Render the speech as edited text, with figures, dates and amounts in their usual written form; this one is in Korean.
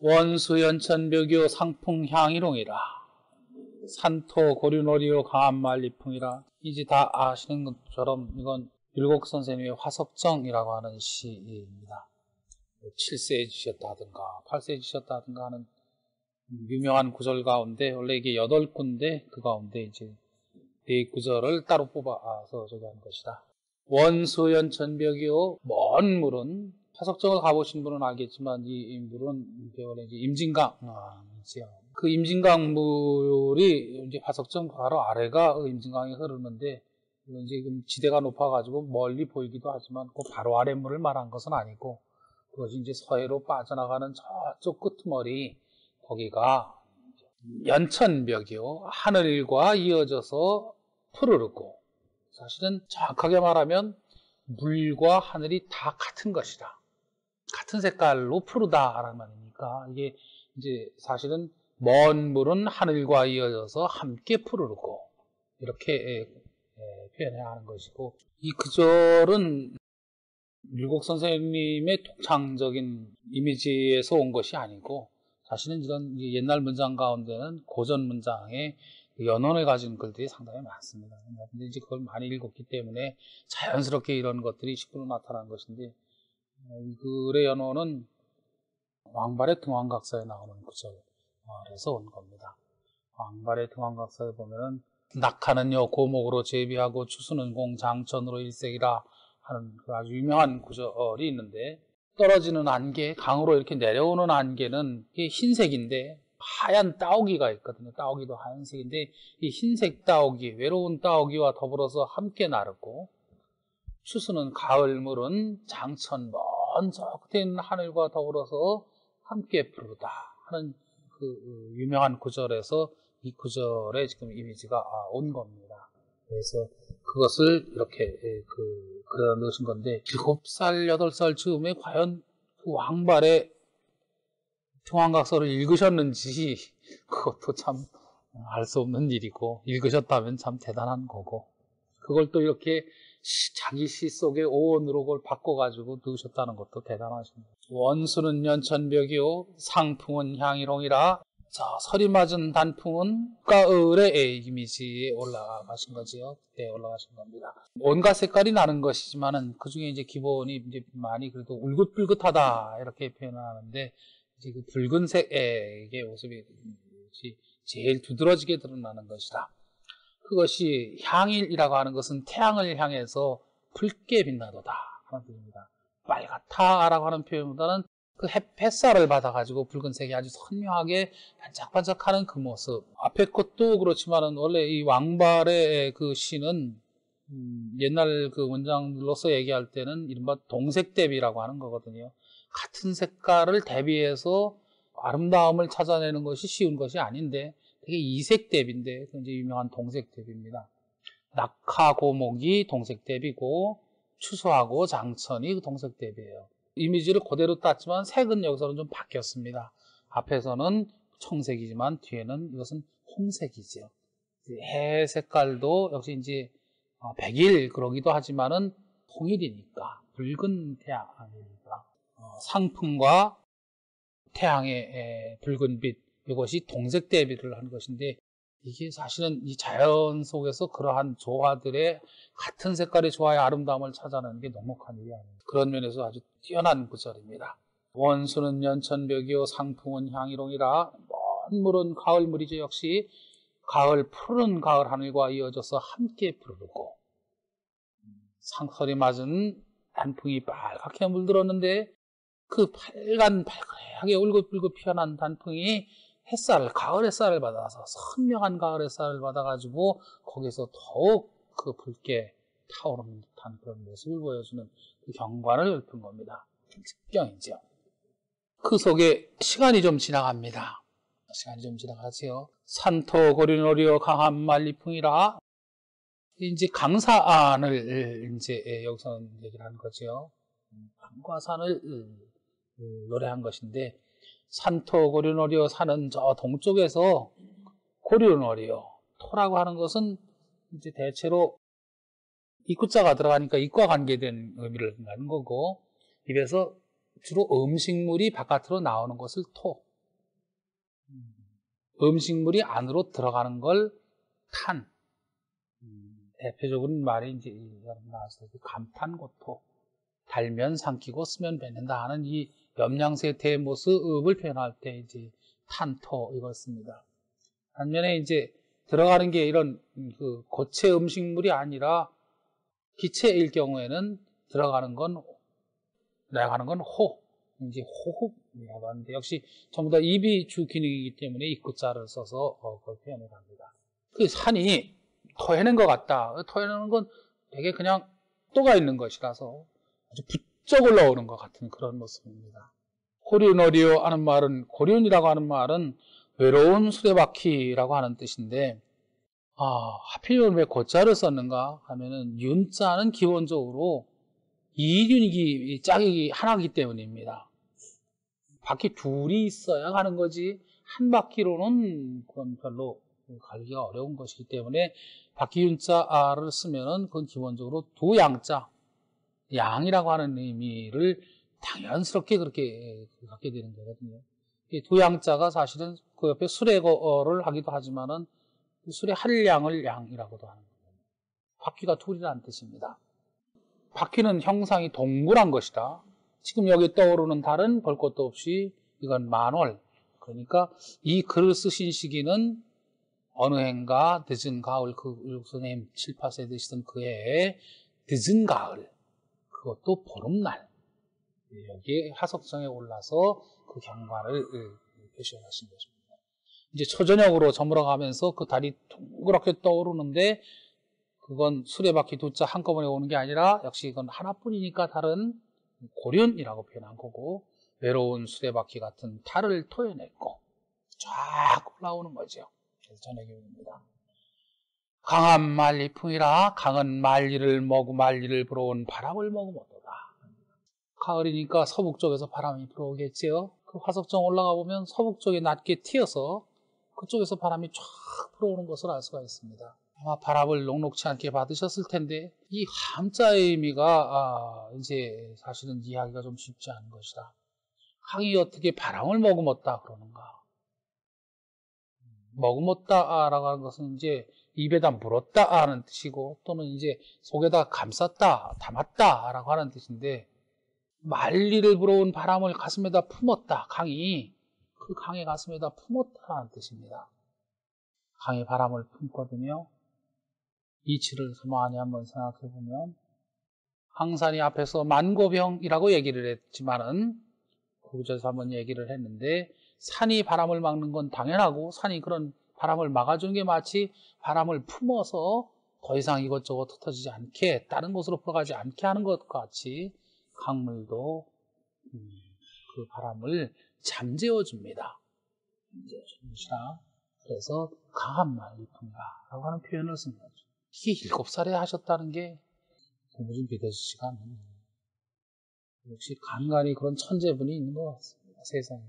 원수연천벽이요 상풍향이롱이라 산토 고륜오리요 강한말리풍이라. 이제 다 아시는 것처럼 이건 율곡 선생님의 화석정이라고 하는 시입니다. 7세에 지셨다든가 8세에 지셨다든가 하는 유명한 구절 가운데 원래 이게 8구인데 그 가운데 이제 4구절을 따로 뽑아서 저기 한 것이다. 원수연천벽이요 먼 물은, 화석정을 가보신 분은 알겠지만 이 물은 원래 이제 임진강이지요. 그 임진강 물이 이제 화석정 바로 아래가 임진강이 흐르는데 이제 지대가 높아가지고 멀리 보이기도 하지만 그 바로 아래 물을 말한 것은 아니고 그것이 이제 서해로 빠져나가는 저쪽 끄트머리, 거기가 연천벽이요 하늘과 이어져서 푸르르고, 사실은 정확하게 말하면 물과 하늘이 다 같은 것이다, 같은 색깔로 푸르다라는 말이니까 이게 이제 사실은 먼 물은 하늘과 이어져서 함께 푸르르고 이렇게 표현해야 하는 것이고, 이 구절은 율곡 선생님의 독창적인 이미지에서 온 것이 아니고 사실은 이런 옛날 문장 가운데는 고전 문장의 연원을 가진 글들이 상당히 많습니다. 근데 이제 그걸 많이 읽었기 때문에 자연스럽게 이런 것들이 식구로 나타난 것인데, 이 글의 연원은 왕발의 등왕각사에 나오는 구절에서 온 겁니다. 왕발의 등왕각사에 보면은 낙하는요 고목으로 제비하고 추수는 공장천으로 일색이라 하는 그 아주 유명한 구절이 있는데, 떨어지는 안개, 강으로 이렇게 내려오는 안개는 이게 흰색인데 하얀 따오기가 있거든요. 따오기도 하얀색인데 이 흰색 따오기, 외로운 따오기와 더불어서 함께 나르고, 추수는 가을물은 장천 먼 저 끝에 있는 하늘과 더불어서 함께 부르다 하는 그 유명한 구절에서 이 구절에 지금 이미지가 온 겁니다. 그래서 그것을 이렇게 그려 넣으신 건데, 7살, 8살 즈음에 과연 그 왕발의 등왕각서를 읽으셨는지 그것도 참 알 수 없는 일이고, 읽으셨다면 참 대단한 거고, 그걸 또 이렇게 자기 시 속에 오원으로 그걸 바꿔가지고 넣으셨다는 것도 대단하십니다. 원수는 연천벽이요 상풍은 향이롱이라. 자, 설이 맞은 단풍은 가을의 이미지에 올라가신 거지요. 그때 올라가신 겁니다. 온갖 색깔이 나는 것이지만은 그 중에 이제 기본이 이제 많이 그래도 울긋불긋하다 이렇게 표현하는데, 이제 그 붉은색의 모습이 제일 두드러지게 드러나는 것이다. 그것이 향일이라고 하는 것은 태양을 향해서 붉게 빛나도다 하는 뜻입니다. 빨갛다라고 하는 표현보다는 그 햇살을 받아가지고 붉은색이 아주 선명하게 반짝반짝하는 그 모습. 앞에 것도 그렇지만은 원래 이 왕발의 그 시는 옛날 그 원장들로서 얘기할 때는 이른바 동색 대비라고 하는 거거든요. 같은 색깔을 대비해서 아름다움을 찾아내는 것이 쉬운 것이 아닌데, 되게 이색 대비인데 그 이제 유명한 동색 대비입니다. 낙하고목이 동색 대비고 추수하고 장천이 그 동색 대비예요. 이미지를 그대로 땄지만 색은 여기서는 좀 바뀌었습니다. 앞에서는 청색이지만 뒤에는 이것은 홍색이죠. 해 색깔도 역시 이제 백일 그러기도 하지만은 통일이니까 붉은 태양이니까 상풍과 태양의 붉은 빛, 이것이 동색 대비를 하는 것인데, 이게 사실은 이 자연 속에서 그러한 조화들의 같은 색깔의 조화의 아름다움을 찾아내는 게 녹록한 일이 아닙니다. 그런 면에서 아주 뛰어난 구절입니다. 원수는 연천벽이요 상풍은 향이롱이라. 먼 물은 가을물이죠. 역시 가을, 푸른 가을 하늘과 이어져서 함께 부르고, 상설이 맞은 단풍이 빨갛게 물들었는데 그 빨갛게 울긋불긋 피어난 단풍이 가을 햇살을 받아서 선명한 가을 햇살을 받아가지고 거기서 더욱 그 붉게 타오르는 듯한 그런 모습을 보여주는 그 경관을 읊은 겁니다. 직경이죠. 그 속에 시간이 좀 지나갑니다. 시간이 좀 지나가지요. 산토 고륜오리요 강한말리풍이라. 이제 강산을 이제 여기서는 얘기를 하는 거죠. 강과 산을 노래한 것인데, 산토 고륜오리요, 산은 저 동쪽에서 고륜오리요, 토라고 하는 것은 이제 대체로 입구자가 들어가니까 입과 관계된 의미를 갖는 거고, 입에서 주로 음식물이 바깥으로 나오는 것을 토, 음식물이 안으로 들어가는 걸 탄. 대표적인 말이 이제 나왔을 때 감탄고토. 달면 삼키고 쓰면 뱉는다 하는 이 염량세 대모습을 표현할 때 이제 탄토 이걸 씁니다. 반면에 이제 들어가는 게 이런 그 고체 음식물이 아니라 기체일 경우에는 들어가는 건 나가는 건 호, 이제 호흡이라고 하는데 역시 전부 다 입이 주 기능이기 때문에 입구자를 써서 그걸 표현을 합니다. 그 산이 토해낸 것 같다. 토해내는 건 되게 그냥 또가 있는 것이라서 아주 부쩍 올라오는 것 같은 그런 모습입니다. 고륜어리오 하는 말은, 고륜이라고 하는 말은 외로운 수레바퀴라고 하는 뜻인데, 하필이면 왜 고자를 썼는가 하면은 윤자는 기본적으로 이륜이 짝이 하나이기 때문입니다. 바퀴 둘이 있어야 가는 거지 한 바퀴로는 그건 별로 가기가 어려운 것이기 때문에 바퀴 윤자를 쓰면은 그건 기본적으로 두 양자, 양이라고 하는 의미를 당연스럽게 그렇게 갖게 되는 거거든요. 두 양자가 사실은 그 옆에 수레거를 하기도 하지만은 수레 할 양을 양이라고도 하는 거예요. 바퀴가 둘이라는 뜻입니다. 바퀴는 형상이 동그란 것이다. 지금 여기 떠오르는 달은 볼 것도 없이 이건 만월. 그러니까 이 글을 쓰신 시기는 어느 해인가 늦은 가을, 그 선생님 7, 8세 되시던 그 해에 늦은 가을, 그것도 보름날 여기에 화석정에 올라서 그 경관을 표시하신 것입니다. 이제 초저녁으로 저물어가면서 그 달이 동그랗게 떠오르는데 그건 수레바퀴 두 자 한꺼번에 오는 게 아니라 역시 이건 하나뿐이니까 달은 고륜이라고 표현한 거고 외로운 수레바퀴 같은 달을 토해냈고 쫙 올라오는 거죠. 그래서 저녁입니다. 강한 만리풍이라 강은 만리를 머구 만리를 불어온 바람을 머구모도다. 가을이니까 서북 쪽에서 바람이 불어오겠지요. 그 화석정 올라가 보면 서북 쪽에 낮게 튀어서 그쪽에서 바람이 쫙 불어오는 것을 알 수가 있습니다. 아마 바람을 녹록치 않게 받으셨을 텐데 이 함자의 의미가 이제 사실은 이해하기가 좀 쉽지 않은 것이다. 강이 어떻게 바람을 머금었다 그러는가? 머금었다라고 하는 것은 이제 입에다 물었다 하는 뜻이고 또는 이제 속에다 감쌌다, 담았다라고 하는 뜻인데 만리를 불어온 바람을 가슴에다 품었다. 강이 그 강의 가슴에다 품었다라는 뜻입니다. 강이 바람을 품거든요. 이치를 가만히 한번 생각해 보면 항산이 앞에서 만고병이라고 얘기를 했지만은 구절에서 한번 얘기를 했는데 산이 바람을 막는 건 당연하고 산이 그런 바람을 막아주는 게 마치 바람을 품어서 더 이상 이것저것 흩어지지 않게 다른 곳으로 풀어가지 않게 하는 것과 같이 강물도 그 바람을 잠재워 줍니다. 그래서 강한 만리풍이라고 하는 표현을 쓴 거죠. 이게 7살에 하셨다는 게 공부 좀 믿어지지가 않는 거예요. 역시 간간히 그런 천재분이 있는 것 같습니다. 세상에.